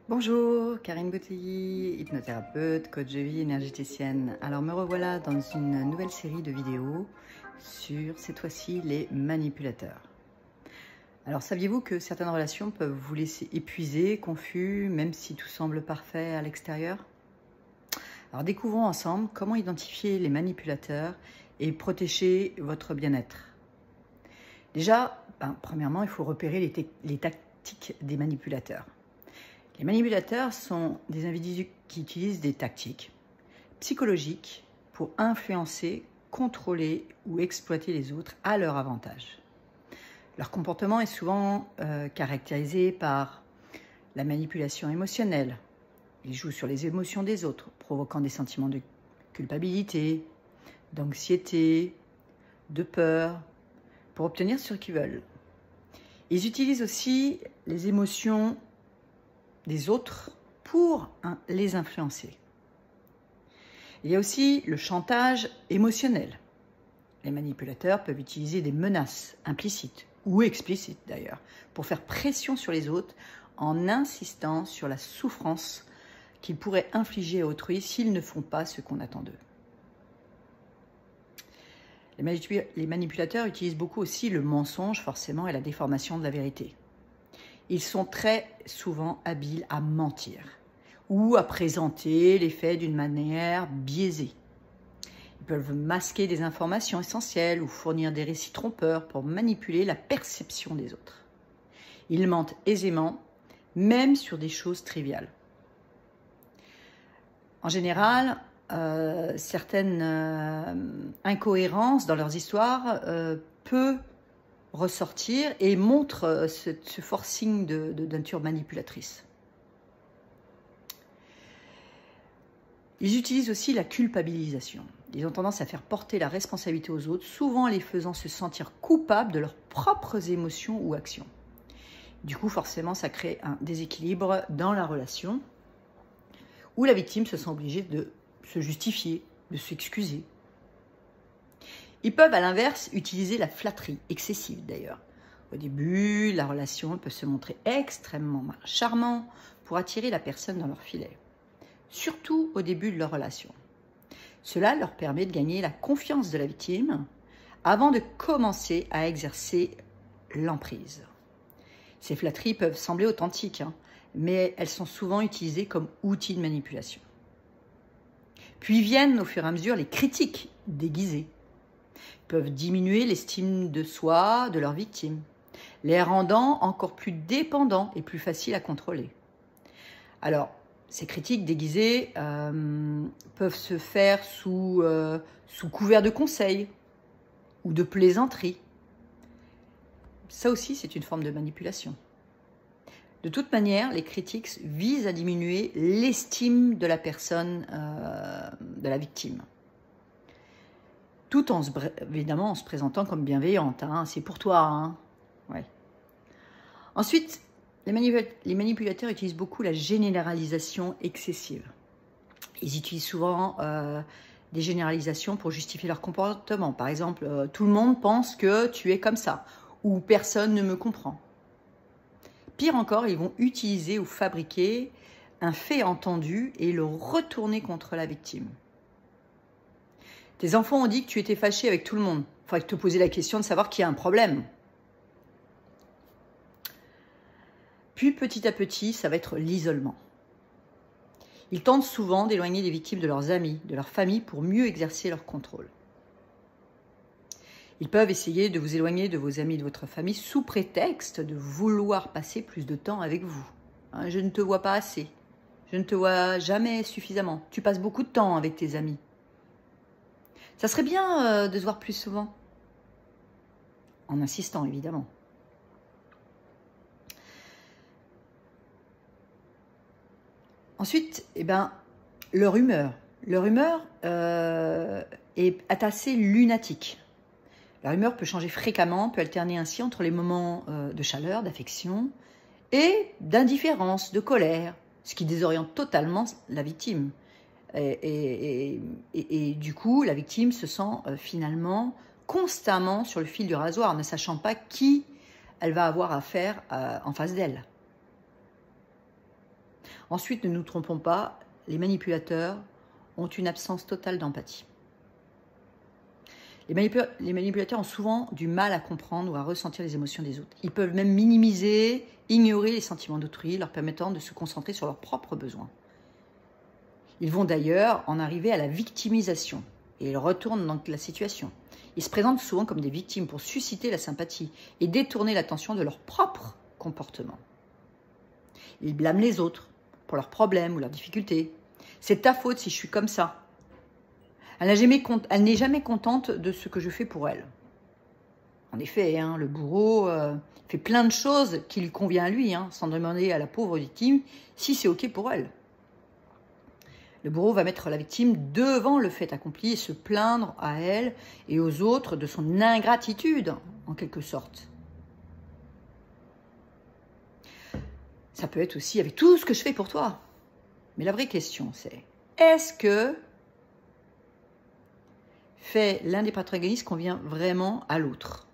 Bonjour, Karine Boutilly, hypnothérapeute, coach de vie, énergéticienne. Alors me revoilà dans une nouvelle série de vidéos sur, cette fois-ci, les manipulateurs. Alors saviez-vous que certaines relations peuvent vous laisser épuisé, confus, même si tout semble parfait à l'extérieur? Alors découvrons ensemble comment identifier les manipulateurs et protéger votre bien-être. Déjà, premièrement, il faut repérer les tactiques des manipulateurs. Les manipulateurs sont des individus qui utilisent des tactiques psychologiques pour influencer, contrôler ou exploiter les autres à leur avantage. Leur comportement est souvent caractérisé par la manipulation émotionnelle. Ils jouent sur les émotions des autres, provoquant des sentiments de culpabilité, d'anxiété, de peur, pour obtenir ce qu'ils veulent. Ils utilisent aussi les émotions des autres pour les influencer. Il y a aussi le chantage émotionnel. Les manipulateurs peuvent utiliser des menaces implicites ou explicites d'ailleurs pour faire pression sur les autres en insistant sur la souffrance qu'ils pourraient infliger à autrui s'ils ne font pas ce qu'on attend d'eux. Les manipulateurs utilisent beaucoup aussi le mensonge forcément et la déformation de la vérité. Ils sont très souvent habiles à mentir ou à présenter les faits d'une manière biaisée. Ils peuvent masquer des informations essentielles ou fournir des récits trompeurs pour manipuler la perception des autres. Ils mentent aisément, même sur des choses triviales. En général, certaines incohérences dans leurs histoires peuvent ressortir et montre ce forcing de nature manipulatrice. Ils utilisent aussi la culpabilisation. Ils ont tendance à faire porter la responsabilité aux autres, souvent les faisant se sentir coupables de leurs propres émotions ou actions. Du coup, forcément, ça crée un déséquilibre dans la relation où la victime se sent obligée de se justifier, de s'excuser. Ils peuvent à l'inverse utiliser la flatterie, excessive d'ailleurs. Au début, la relation peut se montrer extrêmement charmante pour attirer la personne dans leur filet. Surtout au début de leur relation. Cela leur permet de gagner la confiance de la victime avant de commencer à exercer l'emprise. Ces flatteries peuvent sembler authentiques, mais elles sont souvent utilisées comme outils de manipulation. Puis viennent au fur et à mesure les critiques déguisées. Peuvent diminuer l'estime de soi de leurs victimes, les rendant encore plus dépendants et plus faciles à contrôler. Alors, ces critiques déguisées peuvent se faire sous couvert de conseils ou de plaisanteries. Ça aussi, c'est une forme de manipulation. De toute manière, les critiques visent à diminuer l'estime de la personne, de la victime. Tout évidemment en se présentant comme bienveillante. C'est pour toi. Ouais. Ensuite, les manipulateurs utilisent beaucoup la généralisation excessive. Ils utilisent souvent des généralisations pour justifier leur comportement. Par exemple, tout le monde pense que tu es comme ça, ou personne ne me comprend. Pire encore, ils vont utiliser ou fabriquer un fait entendu et le retourner contre la victime. Tes enfants ont dit que tu étais fâché avec tout le monde. Il faudrait te poser la question de savoir qu'il y a un problème. Puis petit à petit, ça va être l'isolement. Ils tentent souvent d'éloigner les victimes de leurs amis, de leur famille pour mieux exercer leur contrôle. Ils peuvent essayer de vous éloigner de vos amis et de votre famille sous prétexte de vouloir passer plus de temps avec vous. Je ne te vois pas assez. Je ne te vois jamais suffisamment. Tu passes beaucoup de temps avec tes amis. Ça serait bien de se voir plus souvent. En insistant, évidemment. Ensuite, leur humeur. Leur humeur est assez lunatique. Leur humeur peut changer fréquemment, peut alterner ainsi entre les moments de chaleur, d'affection et d'indifférence, de colère, ce qui désoriente totalement la victime. Et du coup, la victime se sent finalement constamment sur le fil du rasoir, ne sachant pas qui elle va avoir affaire en face d'elle. Ensuite, ne nous trompons pas, les manipulateurs ont une absence totale d'empathie. Les manipulateurs ont souvent du mal à comprendre ou à ressentir les émotions des autres. Ils peuvent même minimiser, ignorer les sentiments d'autrui, leur permettant de se concentrer sur leurs propres besoins. Ils vont d'ailleurs en arriver à la victimisation et ils retournent dans la situation. Ils se présentent souvent comme des victimes pour susciter la sympathie et détourner l'attention de leur propre comportement. Ils blâment les autres pour leurs problèmes ou leurs difficultés. C'est ta faute si je suis comme ça. Elle n'est jamais contente de ce que je fais pour elle. En effet, le bourreau fait plein de choses qui lui conviennent à lui, sans demander à la pauvre victime si c'est OK pour elle. Le bourreau va mettre la victime devant le fait accompli et se plaindre à elle et aux autres de son ingratitude, en quelque sorte. Ça peut être aussi avec tout ce que je fais pour toi. Mais la vraie question, c'est est-ce que fait l'un des protagonistes convient vraiment à l'autre?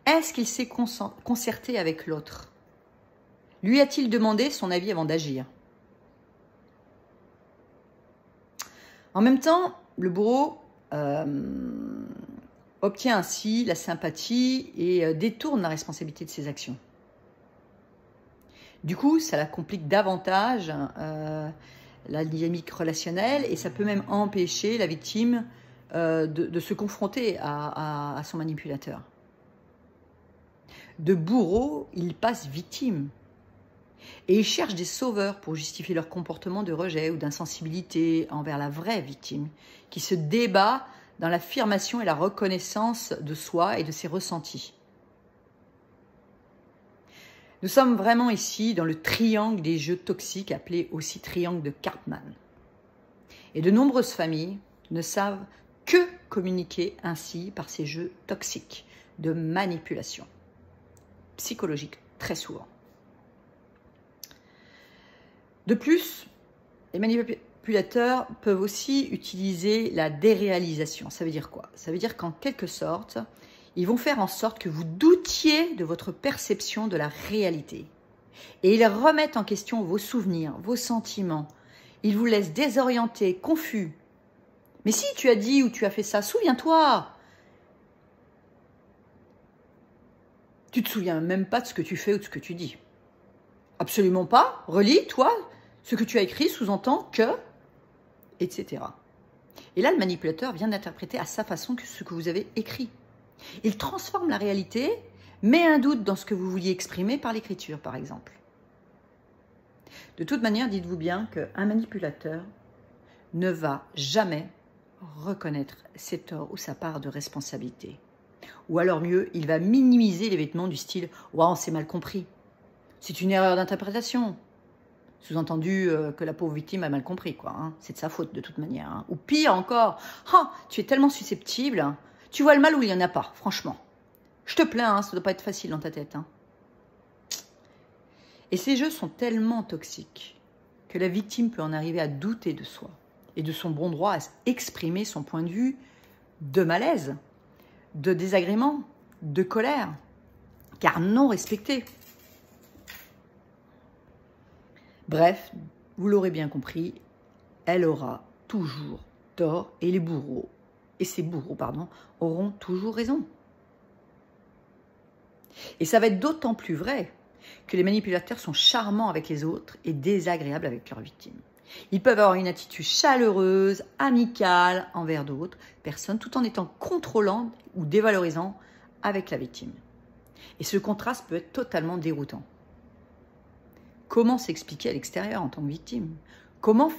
Est-ce qu'il s'est concerté avec l'autre? Lui a-t-il demandé son avis avant d'agir? En même temps, le bourreau obtient ainsi la sympathie et détourne la responsabilité de ses actions. Du coup, ça la complique davantage la dynamique relationnelle et ça peut même empêcher la victime de se confronter à son manipulateur. De bourreau, il passe victime. Et ils cherchent des sauveurs pour justifier leur comportement de rejet ou d'insensibilité envers la vraie victime, qui se débat dans l'affirmation et la reconnaissance de soi et de ses ressentis. Nous sommes vraiment ici dans le triangle des jeux toxiques, appelé aussi triangle de Karpman. Et de nombreuses familles ne savent que communiquer ainsi par ces jeux toxiques de manipulation psychologique, très souvent. De plus, les manipulateurs peuvent aussi utiliser la déréalisation. Ça veut dire quoi? Ça veut dire qu'en quelque sorte, ils vont faire en sorte que vous doutiez de votre perception de la réalité. Et ils remettent en question vos souvenirs, vos sentiments. Ils vous laissent désorientés, confus. Mais si tu as dit ou tu as fait ça, souviens-toi. Tu te souviens même pas de ce que tu fais ou de ce que tu dis. Absolument pas. Relis, toi, ce que tu as écrit sous-entend que, etc. Et là, le manipulateur vient d'interpréter à sa façon ce que vous avez écrit. Il transforme la réalité, met un doute dans ce que vous vouliez exprimer par l'écriture, par exemple. De toute manière, dites-vous bien qu'un manipulateur ne va jamais reconnaître ses torts ou sa part de responsabilité. Ou alors mieux, il va minimiser les vêtements du style « Waouh, c'est mal compris ». C'est une erreur d'interprétation. Sous-entendu que la pauvre victime a mal compris, quoi. C'est de sa faute, de toute manière. Ou pire encore, tu es tellement susceptible, tu vois le mal où il n'y en a pas, franchement. Je te plains, ça ne doit pas être facile dans ta tête. Et ces jeux sont tellement toxiques que la victime peut en arriver à douter de soi et de son bon droit à exprimer son point de vue de malaise, de désagrément, de colère, car non respecté. Bref, vous l'aurez bien compris, elle aura toujours tort et ces bourreaux, auront toujours raison. Et ça va être d'autant plus vrai que les manipulateurs sont charmants avec les autres et désagréables avec leurs victimes. Ils peuvent avoir une attitude chaleureuse, amicale envers d'autres personnes, tout en étant contrôlants ou dévalorisants avec la victime. Et ce contraste peut être totalement déroutant. Comment s'expliquer à l'extérieur en tant que victime? Comment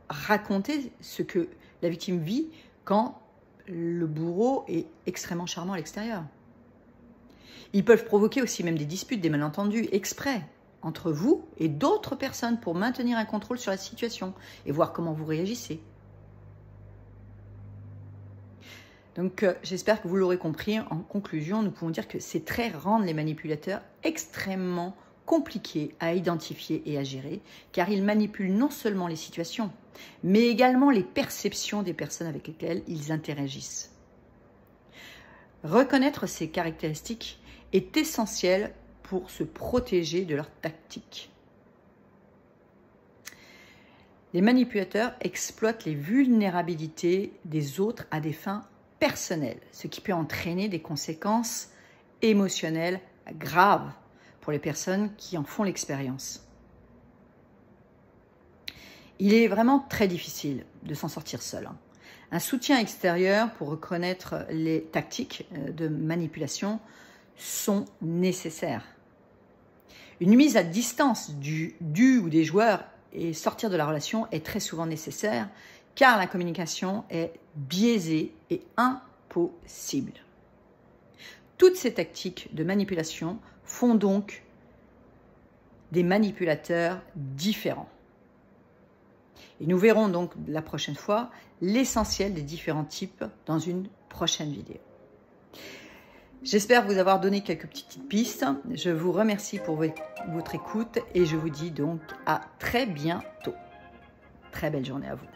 raconter ce que la victime vit quand le bourreau est extrêmement charmant à l'extérieur? Ils peuvent provoquer aussi même des disputes, des malentendus exprès entre vous et d'autres personnes pour maintenir un contrôle sur la situation et voir comment vous réagissez. Donc, j'espère que vous l'aurez compris. En conclusion, nous pouvons dire que ces traits rendent les manipulateurs extrêmement compliqués à identifier et à gérer, car ils manipulent non seulement les situations, mais également les perceptions des personnes avec lesquelles ils interagissent. Reconnaître ces caractéristiques est essentiel pour se protéger de leurs tactiques. Les manipulateurs exploitent les vulnérabilités des autres à des fins personnelles, ce qui peut entraîner des conséquences émotionnelles graves pour les personnes qui en font l'expérience. Il est vraiment très difficile de s'en sortir seul. Un soutien extérieur pour reconnaître les tactiques de manipulation sont nécessaires. Une mise à distance du ou des joueurs et sortir de la relation est très souvent nécessaire car la communication est biaisée et impossible. Toutes ces tactiques de manipulation font donc des manipulateurs différents. Et nous verrons donc la prochaine fois l'essentiel des différents types dans une prochaine vidéo. J'espère vous avoir donné quelques petites pistes. Je vous remercie pour votre écoute et je vous dis donc à très bientôt. Très belle journée à vous.